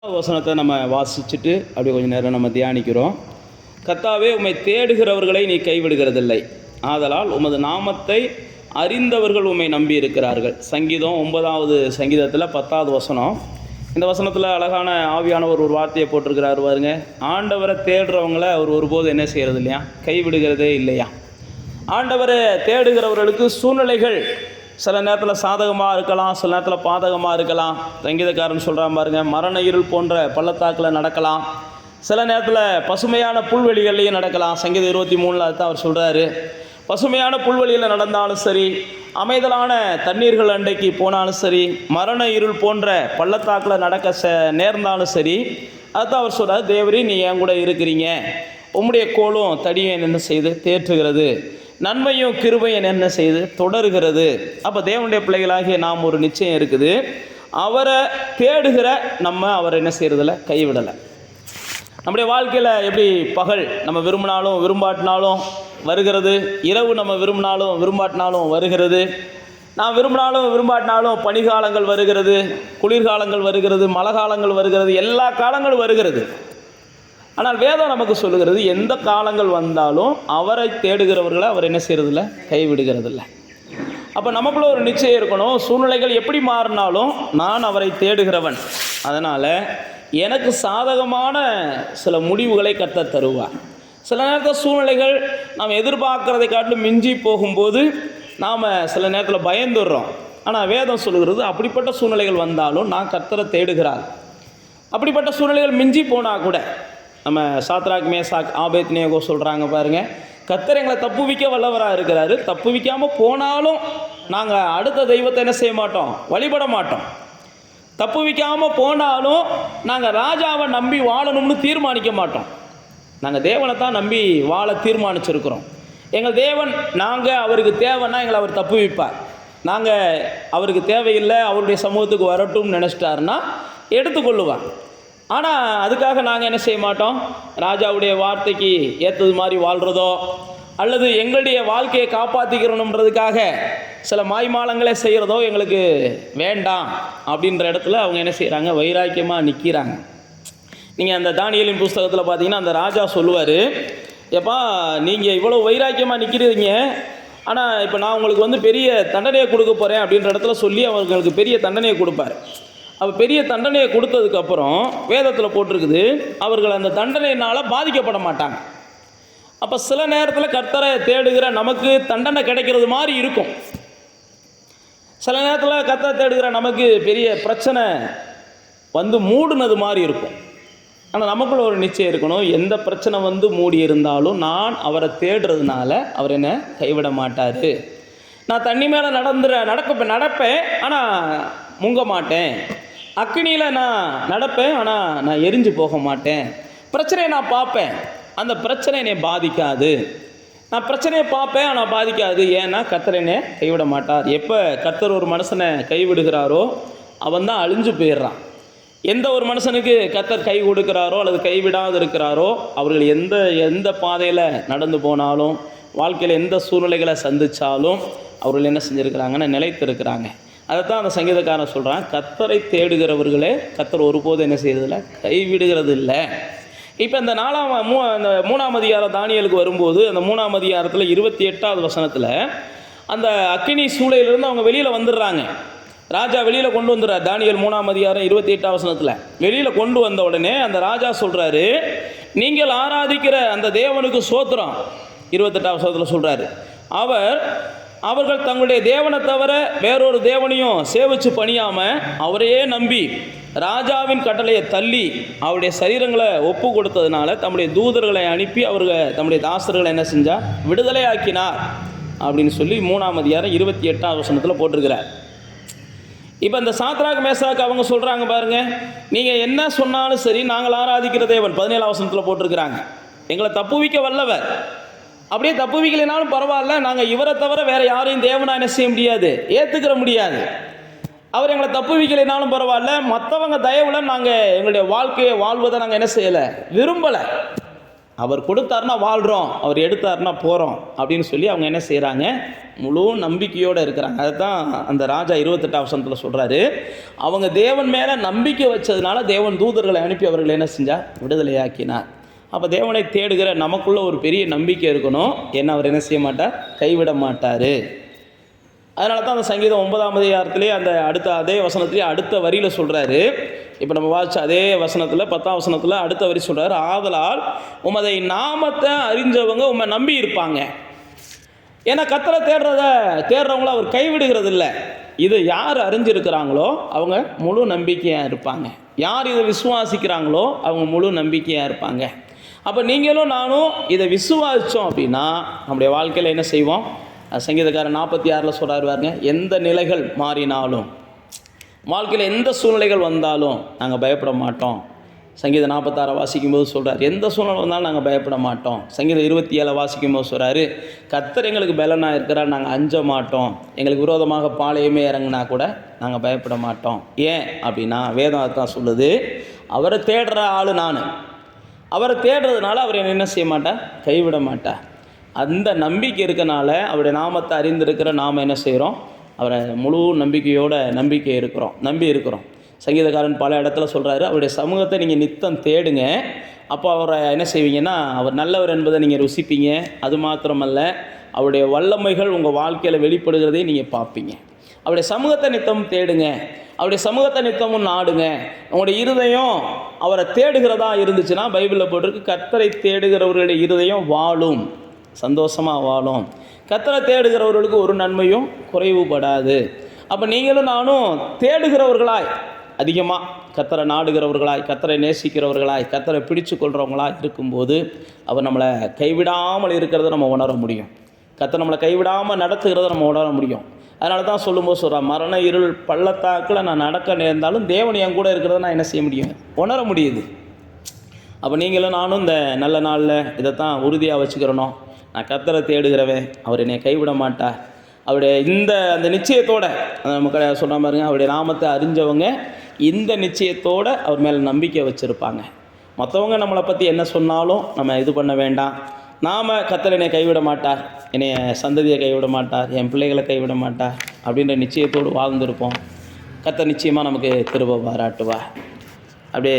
வசனத்தை நம்ம வாசிச்சுட்டு அப்படியே கொஞ்சம் நேரம் நம்ம தியானிக்கிறோம். கர்த்தாவே, உம்மை தேடுகிறவர்களை நீ கைவிடுகிறதில்லை, ஆதலால் உமது நாமத்தை அறிந்தவர்கள் உம்மை நம்பி இருக்கிறார்கள். சங்கீதம் 9வது சங்கீதத்தில் 10வது வசனம். இந்த வசனத்தில் அழகான ஆவியானவர் ஒரு வார்த்தையை போட்டிருக்கிறார் பாருங்க. ஆண்டவரை தேடுறவங்களை அவர் ஒருபோது என்ன செய்கிறது இல்லையா, கைவிடுகிறதே இல்லையா. ஆண்டவரை தேடுகிறவர்களுக்கு சூழ்நிலைகள் சில நேரத்தில் சாதகமாக இருக்கலாம், சில நேரத்தில் பாதகமாக இருக்கலாம். சங்கீதக்காரன் சொல்கிறான் பாருங்க, மரண இருள் போன்ற பள்ளத்தாக்கில் நடக்கலாம், சில நேரத்தில் பசுமையான புல்வெளிகள்லையும் நடக்கலாம். சங்கீதம் 23 தான் அவர் சொல்கிறாரு. பசுமையான புல்வெளியில் நடந்தாலும் சரி, அமைதலான தண்ணீர்கள் அண்டைக்கு போனாலும் சரி, மரண இருள் போன்ற பள்ளத்தாக்கில் நடக்க நேர்ந்தாலும் சரி, அதுதான் அவர் சொல்கிறார். தேவரே, நீ என் கூட இருக்கிறீங்க, உம்முடைய கோலும் தடியும் என்ன செய்து தேற்றுகிறது, நன்மையும் கிருபையும் என்ன செய்து தொடர்கிறது. அப்போ தேவனுடைய பிள்ளைகளாகிய நாம் ஒரு நிச்சயம் இருக்குது, அவரை தேடுகிற நம்ம அவரை என்ன செய்கிறதில்ல, கைவிடலை. நம்முடைய வாழ்க்கையில் எப்படி பகல் நம்ம விரும்பினாலும் விரும்பாட்டினாலும் வருகிறது, இரவு நம்ம விரும்பினாலும் விரும்பாட்டினாலும் வருகிறது, நான் விரும்பினாலும் விரும்பாட்டினாலும் பனிகாலங்கள் வருகிறது, குளிர்காலங்கள் வருகிறது, மழை காலங்கள் வருகிறது, எல்லா காலங்களும் வருகிறது. ஆனால் வேதம் நமக்கு சொல்லுகிறது, எந்த காலங்கள் வந்தாலும் அவரை தேடுகிறவர்களை அவர் என்ன செய்கிறதில்ல, கைவிடுகிறதில்ல. அப்போ நமக்குள்ள ஒரு நிச்சயம் இருக்கணும், சூழ்நிலைகள் எப்படி மாறினாலும் நான் அவரை தேடுகிறவன், அதனால் எனக்கு சாதகமான சில முடிவுகளை கர்த்தர் தருவார். சில நேரத்தில் சூழ்நிலைகள் நாம் எதிர்பார்க்கிறதை காட்டிலும் மிஞ்சி போகும்போது நாம் சில நேரத்தில் பயந்துடுறோம். ஆனால் வேதம் சொல்லுகிறது, அப்படிப்பட்ட சூழ்நிலைகள் வந்தாலும் நான் கர்த்தரை தேடுகிறார். அப்படிப்பட்ட சூழ்நிலைகள் மிஞ்சி போனால் கூட நம்ம சாத்ராக், மேசாக், ஆபேத்நேகோ சொல்கிறாங்க பாருங்கள், கர்த்தர் எங்களை தப்புவிக்க வல்லவராக இருக்கிறாரு, தப்புவிக்காமல் போனாலும் நாங்கள் அடுத்த தெய்வத்தை என்ன செய்ய மாட்டோம், வழிபட மாட்டோம். தப்புவிக்காமல் போனாலும் நாங்கள் ராஜாவை நம்பி வாழணும்னு தீர்மானிக்க மாட்டோம். நாங்கள் தேவனை தான் நம்பி வாழ தீர்மானிச்சிருக்கிறோம். எங்கள் தேவன், நாங்கள் அவருக்கு தேவைன்னா எங்களை அவர் தப்புவிப்பார். நாங்கள் அவருக்கு தேவையில்லை, அவருடைய சமூகத்துக்கு வரட்டும்னு நினச்சிட்டாருன்னா எடுத்துக்கொள்ளுவார். ஆனால் அதுக்காக நாங்கள் என்ன செய்ய மாட்டோம், ராஜாவுடைய வார்த்தைக்கு ஏற்றது மாதிரி வாழ்கிறதோ அல்லது எங்களுடைய வாழ்க்கையை காப்பாற்றிக்கிறணுன்றதுக்காக சில மாய்மாலங்களே செய்கிறதோ எங்களுக்கு வேண்டாம். அப்படின்ற இடத்துல அவங்க என்ன செய்கிறாங்க, வைராக்கியமாக நிற்கிறாங்க. நீங்கள் அந்த தானியேலின் புஸ்தகத்தில் பார்த்தீங்கன்னா அந்த ராஜா சொல்லுவார், எப்பா நீங்கள் இவ்வளோ வைராக்கியமாக நிற்கிறீங்க, ஆனால் இப்போ நான் உங்களுக்கு பெரிய தண்டனையை கொடுக்க போகிறேன் அப்படின்ற இடத்துல சொல்லி அவங்களுக்கு பெரிய தண்டனையை கொடுப்பார். அப்போ பெரிய தண்டனையை கொடுத்ததுக்கப்புறம் வேதத்தில் போட்டிருக்குது, அவர்கள் அந்த தண்டனையினால் பாதிக்கப்பட மாட்டாங்க. அப்போ சில நேரத்தில் கர்த்தரை தேடுகிற நமக்கு தண்டனை கிடைக்கிறது மாதிரி இருக்கும், சில நேரத்தில் கர்த்தரை தேடுகிற நமக்கு பெரிய பிரச்சனை மூடினது மாதிரி இருக்கும். ஆனால் நமக்குள்ள ஒரு நிச்சயம் இருக்கணும், எந்த பிரச்சனை மூடி இருந்தாலும் நான் அவரை தேடுறதுனால அவர் என்ன கைவிட மாட்டார். நான் தண்ணி மேலே நடப்பேன், ஆனால் முங்க மாட்டேன். அக்கினியில் நான் நடப்பேன், ஆனால் நான் எரிஞ்சு போக மாட்டேன். பிரச்சனையை நான் பார்ப்பேன், அந்த பிரச்சனை என்னை பாதிக்காது. நான் பிரச்சனையை பார்ப்பேன், ஆனால் பாதிக்காது. ஏன்னா கர்த்தர் என்னை கைவிட மாட்டார். எப்போ கர்த்தர் ஒரு மனுஷனை கைவிடுகிறாரோ அவன் தான் அழிஞ்சு போயிடுறான். எந்த ஒரு மனுஷனுக்கு கர்த்தர் கை கொடுக்கிறாரோ அல்லது கைவிடாது இருக்கிறாரோ அவர்கள் எந்த பாதையில் நடந்து போனாலும், வாழ்க்கையில் எந்த சூழ்நிலைகளை சந்தித்தாலும் அவர்கள் என்ன செஞ்சுருக்கிறாங்கன்னா நிலைத்திருக்கிறாங்க. அதைத்தான் அந்த சங்கீதக்காரன் சொல்கிறான், கர்த்தரை தேடுகிறவர்களே கர்த்தர் ஒருபோது என்ன செய்யறதில்ல, கைவிடுகிறது இல்லை. இப்போ இந்த 3ஆம் அதிகாரம் தானியேலுக்கு வரும்போது அந்த 3ஆம் அதிகாரத்தில் 28வது வசனத்தில் அந்த அக்கினி சூளையிலிருந்து அவங்க வெளியில் வந்துடுறாங்க. ராஜா வெளியில் கொண்டு வந்துடுறார். தானியேல் 3ஆம் அதிகாரம் 28வது வசனத்தில் வெளியில் கொண்டு வந்த உடனே அந்த ராஜா சொல்கிறாரு, நீங்கள் ஆராதிக்கிற அந்த தேவனுக்கு சோத்திரம். 28வது வசனத்தில் சொல்கிறாரு, அவர்கள் தங்களுடைய தேவனை தவிர வேறொரு தேவனையும் சேவிச்சு பணியாமல் அவரையே நம்பி ராஜாவின் கட்டளையை தள்ளி அவருடைய சரீரங்களை ஒப்பு கொடுத்ததுனால தம்முடைய தூதர்களை அனுப்பி அவர்கள் தம்முடைய தாசர்களை என்ன செஞ்சார், விடுதலை ஆக்கினார் அப்படின்னு சொல்லி 3ஆம் அதிகாரம் 28வது வசனத்தில் போட்டிருக்கிறார். இப்போ இந்த சாத்ராக், மேசாக் அவங்க சொல்கிறாங்க பாருங்க, நீங்கள் என்ன சொன்னாலும் சரி, நாங்கள் ஆராதிக்கிற தேவன் 17ஆம் வசனத்தில் போட்டிருக்கிறாங்க, எங்களை தப்புவிக்க வல்லவர். அப்படியே தப்புவிக்கலைனாலும் பரவாயில்ல, நாங்கள் இவரை தவிர வேறு யாரையும் தேவனா என்ன செய்ய முடியாது, ஏற்றுக்கிற முடியாது. அவர் எங்களை தப்புவிக்கலைனாலும் பரவாயில்ல, மற்றவங்க தயவுல நாங்கள் எங்களுடைய வாழ்க்கையை வாழ்வதை நாங்கள் என்ன செய்யலை, விரும்பலை. அவர் கொடுத்தாருன்னா வாழ்கிறோம், அவர் எடுத்தாருன்னா போகிறோம் அப்படின்னு சொல்லி அவங்க என்ன செய்கிறாங்க, முழு நம்பிக்கையோடு இருக்கிறாங்க. அதுதான் அந்த ராஜா 28ஆம் வசனத்தில் சொல்கிறாரு, அவங்க தேவன் மேலே நம்பிக்கை வச்சதுனால தேவன் தூதர்களை அனுப்பி அவர்களை என்ன செஞ்சார், விடுதலையாக்கினார். அப்போ தேவனை தேடுகிற நமக்குள்ள ஒரு பெரிய நம்பிக்கை இருக்கணும். என்ன அவர் என்ன செய்ய மாட்டார், கைவிட மாட்டார். அதனால தான் அந்த சங்கீதம் 9ஆம் அதிகாரத்திலே அந்த அதே வசனத்திலே அடுத்த வரியில் சொல்கிறாரு. இப்போ நம்ம வாசிச்ச அதே வசனத்தில் 10ஆம் வசனத்தில் அடுத்த வரி சொல்கிறார், ஆதலால் உமதை நாமத்தை அறிஞ்சவங்க உம்மை நம்பி இருப்பாங்க. ஏன்னா கர்த்தரை தேடுறவங்கள அவர் கைவிடுகிறது இல்லை. இது யார் அறிஞ்சிருக்கிறாங்களோ அவங்க முழு நம்பிக்கையாக இருப்பாங்க. யார் இதை விசுவாசிக்கிறாங்களோ அவங்க முழு நம்பிக்கையாக இருப்பாங்க. அப்போ நீங்களும் நானும் இதை விசுவாசித்தோம் அப்படின்னா நம்முடைய வாழ்க்கையில் என்ன செய்வோம், சங்கீதக்காரன் 46 சொல்கிறாரு பாருங்க, எந்த நிலைகள் மாறினாலும், வாழ்க்கையில் எந்த சூழ்நிலைகள் வந்தாலும் நாங்கள் பயப்பட மாட்டோம். சங்கீதம் 46 வாசிக்கும்போது சொல்கிறார், எந்த சூழ்நிலை வந்தாலும் நாங்கள் பயப்பட மாட்டோம். சங்கீதம் 27 வாசிக்கும்போது சொல்கிறாரு, கர்த்தர் எங்களுக்கு பலனாக இருக்கிறார், நாங்கள் அஞ்ச மாட்டோம். எங்களுக்கு விரோதமாக பாளையமே இறங்கினா கூட நாங்கள் பயப்பட மாட்டோம். ஏன் அப்படின்னா வேதம் தான் சொல்லுது, அவரை தேடுற ஆள் நான், அவரை தேடுறதுனால அவர் என்ன செய்ய மாட்டார், கைவிட மாட்டார். அந்த நம்பிக்கை இருக்கனால அவருடைய நாமத்தை அறிந்திருக்கிற நாம் என்ன செய்கிறோம், அவரை முழு நம்பி இருக்கிறோம். சங்கீதக்காரன் பல இடத்துல சொல்கிறாரு, அவருடைய சமூகத்தை நீங்கள் நித்தம் தேடுங்க, அப்போ அவரை என்ன செய்வீங்கன்னா அவர் நல்லவர் என்பதை நீங்கள் ருசிப்பீங்க. அது மாத்திரமல்ல, அவருடைய வல்லமைகள் உங்கள் வாழ்க்கையில் வெளிப்படுகிறதையும் நீங்கள் பார்ப்பீங்க. அவருடைய சமூகத்தை நித்தம் தேடுங்க, அவருடைய சமூகத்தை நித்தமும் நாடுங்க. உங்களுடைய இருதயம் அவரை தேடுகிறதா இருந்துச்சுன்னா பைபிளில் போட்டிருக்கு, கர்த்தரை தேடுகிறவர்களுடைய இருதயம் வாழும், சந்தோஷமாக வாழும். கர்த்தரை தேடுகிறவர்களுக்கு ஒரு நன்மையும் குறைவுபடாது. அப்போ நீங்களும் நானும் தேடுகிறவர்களாய், அதிகமாக கர்த்தரை நாடுகிறவர்களாய், கர்த்தரை நேசிக்கிறவர்களாய், கர்த்தரை பிடிச்சு கொள்கிறவங்களாய் இருக்கும்போது அவர் நம்மளை கைவிடாமல் இருக்கிறத நம்ம உணர முடியும். கர்த்தர் நம்மளை கைவிடாமல் நடத்துகிறத நம்ம உணர முடியும். அதனால தான் சொல்லும்போது சொல்கிறேன், மரண இருள் பள்ளத்தாக்கில் நான் நடக்க நேர்ந்தாலும் தேவன் என் கூட இருக்கிறத நான் என்ன செய்ய முடியும், உணர முடியுது. அப்போ நீங்களும் நானும் இந்த நல்ல நாளில் இதைத்தான் உறுதியாக வச்சுக்கிறணும். நான் கர்த்தரை தேடுகிறவன், அவர் என்னை கைவிட மாட்டார். அவருடைய அந்த நிச்சயத்தோடு நமக்கு சொல்கிற பாருங்க, அவருடைய நாமத்தை அறிஞ்சவங்க இந்த நிச்சயத்தோடு அவர் மேலே நம்பிக்கை வச்சுருப்பாங்க. மற்றவங்க நம்மளை பற்றி என்ன சொன்னாலும் நம்ம இது பண்ண வேண்டாம். நாம் கர்த்தர் என்னை கைவிட மாட்டார், என்னை சந்ததியை கைவிட மாட்டார், என் பிள்ளைகளை கைவிட மாட்டார் அப்படின்ற நிச்சயத்தோடு வாழ்ந்திருப்போம். கர்த்தர் நிச்சயமாக நமக்கு கிருபை பாராட்டுவார்.